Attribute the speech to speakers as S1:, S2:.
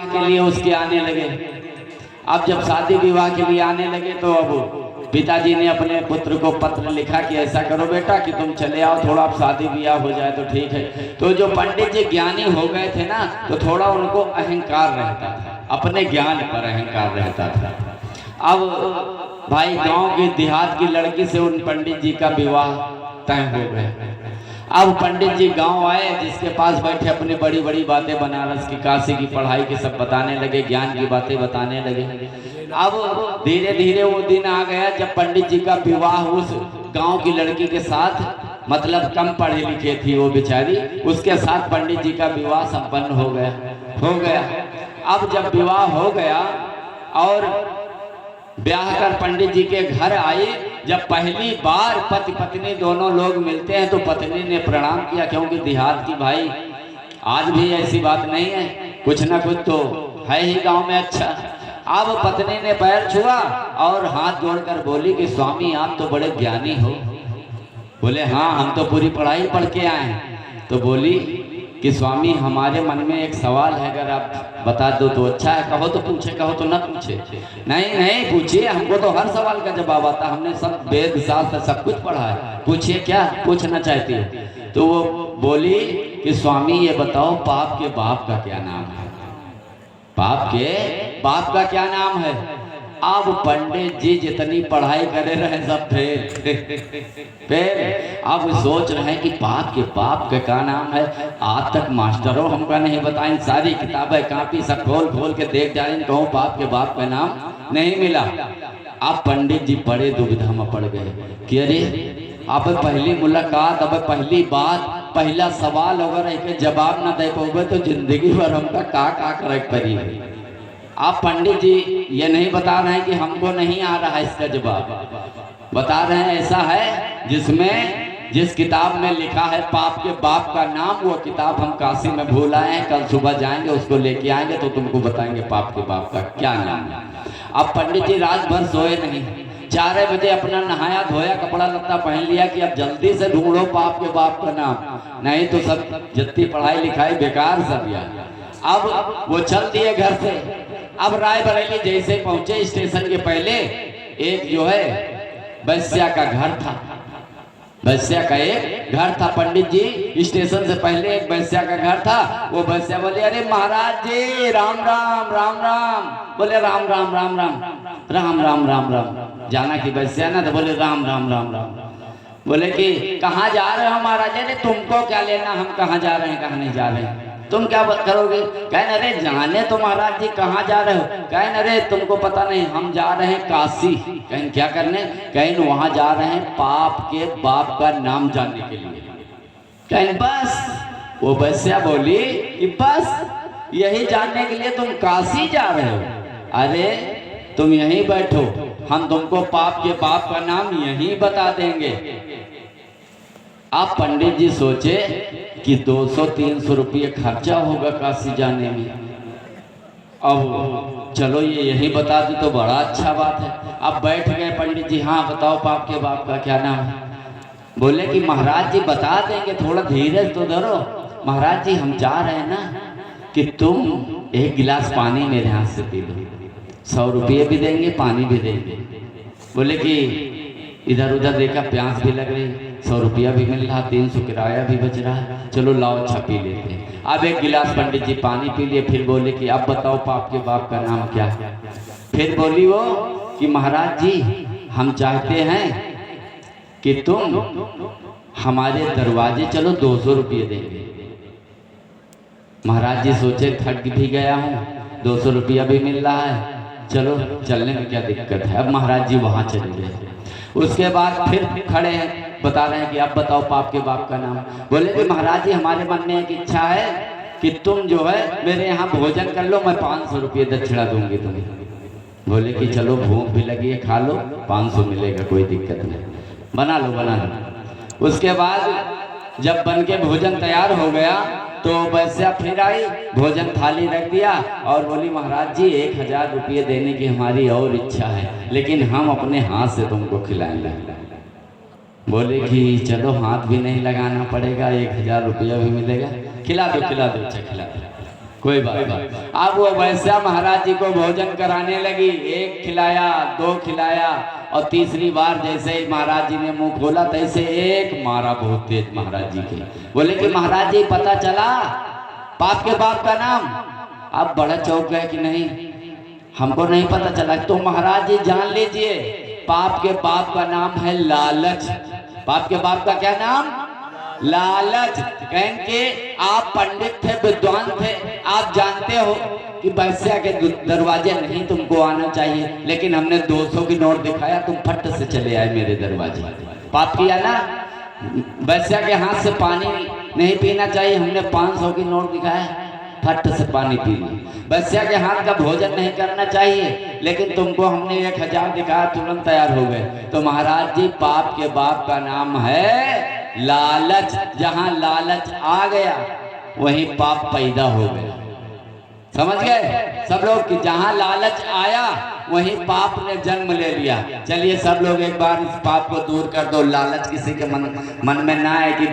S1: के लिए उसके आने लगे। अब जब शादी विवाह के लिए आने लगे तो अब पिताजी ने अपने पुत्र को पत्र लिखा कि ऐसा करो बेटा कि तुम चले आओ, थोड़ा अब शादी ब्याह हो जाए तो ठीक है। तो जो पंडित जी ज्ञानी हो गए थे ना, तो थोड़ा उनको अहंकार रहता था, अपने ज्ञान पर अहंकार रहता था। अब भाई गांव की देहात की लड़की से उन पंडित जी का विवाह तय हो गया। अब पंडित जी गांव आए, जिसके पास बैठे अपनी बड़ी बड़ी बातें बनारस की, काशी की पढ़ाई की सब बताने लगे, ज्ञान की बातें बताने लगे। अब धीरे धीरे वो दिन आ गया जब पंडित जी का विवाह उस गांव की लड़की के साथ, मतलब कम पढ़े लिखे थी वो बेचारी, उसके साथ पंडित जी का विवाह संपन्न हो गया। अब जब विवाह हो गया और ब्याह कर पंडित जी के घर आई, जब पहली बार पति पत्नी दोनों लोग मिलते हैं तो पत्नी ने प्रणाम किया, क्योंकि देहात की भाई आज भी ऐसी बात नहीं है, कुछ ना कुछ तो है ही गांव में अच्छा। अब पत्नी ने पैर छुआ और हाथ जोड़कर बोली कि स्वामी आप तो बड़े ज्ञानी हो। बोले हाँ, हम तो पूरी पढ़ाई पढ़ के आए हैं। तो बोली कि स्वामी हमारे मन में एक सवाल है, अगर आप बता दो तो अच्छा है, कहो तो पूछे, कहो तो ना पूछे। नहीं नहीं पूछिए, हमको तो हर सवाल का जवाब आता, हमने सब वेद शास्त्र सब कुछ पढ़ा है, पूछिए क्या पूछना चाहती है। तो वो बोली कि स्वामी ये बताओ पाप के बाप का क्या नाम है, पाप के बाप का क्या नाम है। अब पंडित जी जितनी पढ़ाई करे रहे सब फिर अब सोच रहे हैं कि पाप के बाप का क्या नाम है। आज तक मास्टरों हमको नहीं बताएं, सारी किताबें कापी सब खोल खोल के देख जाए, कहूँ बाप के बाप का नाम नहीं मिला। अब पंडित जी बड़े दुविधा में पड़ गए कि अरे अब पहली मुलाकात, अब पहली बात, पहला सवाल अगर एक जवाब ना दे पाओगे तो जिंदगी भर हमका का करे पड़ी। आप पंडित जी ये नहीं बता रहे हैं कि हमको नहीं आ रहा है इसका जवाब, बता रहे हैं ऐसा है जिस किताब में लिखा है पाप के बाप का नाम, वो किताब हम काशी में भूल आए हैं, कल सुबह जाएंगे उसको लेके आएंगे तो तुमको बताएंगे पाप के बाप का क्या नाम है। अब पंडित जी रात भर सोए नहीं, 4 बजे अपना नहाया धोया, कपड़ा लत्ता पहन लिया कि अब जल्दी से ढूंढो पाप के बाप का नाम, नहीं तो सब जितनी पढ़ाई लिखाई बेकार सब यार। अब वो चल दिए घर से। अब रायबरेली जैसे पहुंचे स्टेशन के पहले एक जो है वैश्या का घर था, वैश्या का एक घर था। पंडित जी स्टेशन से पहले एक वैश्या का घर था। वो वैश्या बोले अरे महाराज जी राम राम राम राम। बोले राम राम राम राम राम राम राम राम जाना की वैश्या ना, तो बोले राम राम राम राम। बोले कि कहाँ जा रहे हो महाराज? अरे तुमको क्या लेना, हम कहाँ जा रहे हैं कहाँ नहीं जा रहे हैं, तुम क्या करोगे? कहने अरे जाने तो महाराज जी कहाँ जा रहे हो? कहने अरे तुमको पता नहीं हम जा रहे हैं काशी। कहने क्या करने? कहने वहां जा रहे हैं पाप के बाप का नाम जानने के लिए। कहने बस? वो वैश्या बोली कि बस यही जानने के लिए तुम काशी जा रहे हो? अरे तुम यहीं बैठो, हम तुमको पाप के बाप का नाम यहीं बता देंगे। आप पंडित जी सोचे कि 200-300 रुपये खर्चा होगा काशी जाने में, अब चलो ये यही बता दो तो बड़ा अच्छा बात है। अब बैठ गए पंडित जी, हाँ बताओ पाप के बाप का क्या नाम है? बोले कि महाराज जी बता देंगे, थोड़ा धीरज तो धरो। महाराज जी हम जा रहे हैं ना कि तुम एक गिलास पानी मेरे हाथ से पी लो, 100 रुपये भी देंगे पानी भी देंगे। बोले कि इधर उधर देखा प्यास भी लग रही, 100 रुपया भी मिल रहा, 300 किराया भी बच रहा है, चलो लाओ अच्छा पी लेते हैं। अब एक गिलास पंडित जी पानी पी लिए, फिर बोले कि अब बताओ पाप के बाप का नाम क्या है? फिर बोली वो कि महाराज जी हम चाहते हैं कि तुम हमारे दरवाजे चलो 200 रुपये देंगे। महाराज जी सोचे थक भी गया हूँ, 200 रुपया भी मिल रहा है, चलो चलने में क्या दिक्कत है। अब महाराज जी वहाँ चले गए। उसके बाद फिर खड़े हैं, बता रहे हैं कि आप बताओ पाप के बाप का नाम। बोले कि महाराज जी हमारे मन में एक इच्छा है कि तुम जो है मेरे यहाँ भोजन कर लो, मैं 500 रुपये दक्षिणा दूंगी तुम्हें। बोले कि चलो भूख भी लगी है, खा लो, 500 मिलेगा, कोई दिक्कत नहीं, बना लो बना लो। उसके बाद जब बन के भोजन तैयार हो गया तो वैश्या फिर आई, भोजन थाली रख दिया और बोली महाराज जी 1000 रुपये देने की हमारी और इच्छा है, लेकिन हम अपने हाथ से तुमको खिलाएंगे। बोले कि चलो हाथ भी नहीं लगाना पड़ेगा, 1000 रुपया भी मिलेगा, खिला दो अच्छा खिला दो। कोई बात नहीं। अब वो वैसा महाराज जी को भोजन कराने लगी, एक खिलाया, दो खिलाया, और तीसरी बार जैसे ही महाराज जी ने मुंह खोला तैसे एक मारा बहुत तेज महाराज जी के। बोले कि महाराज जी पता चला पाप के बाप का नाम? अब बड़ा चौंक गए कि नहीं हमको नहीं पता चला। तो महाराज जी जान लीजिए पाप के बाप का नाम है लालच। पाप के बाप का क्या नाम? लालच। कहेंगे आप पंडित थे, विद्वान थे, आप जानते हो कि वैश्या के दरवाजे नहीं तुमको आना चाहिए, लेकिन हमने 200 की नोट दिखाया, तुम फट से चले आए मेरे दरवाजे। पाप किया ना? वैश्या के हाथ से पानी नहीं पीना चाहिए, हमने 500 की नोट दिखाया, फट से पानी पी ली। वैश्या के हाथ का भोजन नहीं करना चाहिए, लेकिन तुमको हमने 1000 दिखाया, तुरंत तैयार हो गए। तो महाराज जी पाप के बाप का नाम है लालच। जहां लालच आ गया वहीं पाप पैदा हो गया। समझ गए सब लोग कि जहां लालच आया वहीं पाप ने जन्म ले लिया। चलिए सब लोग एक बार इस पाप को दूर कर दो, लालच किसी के मन में ना आए कि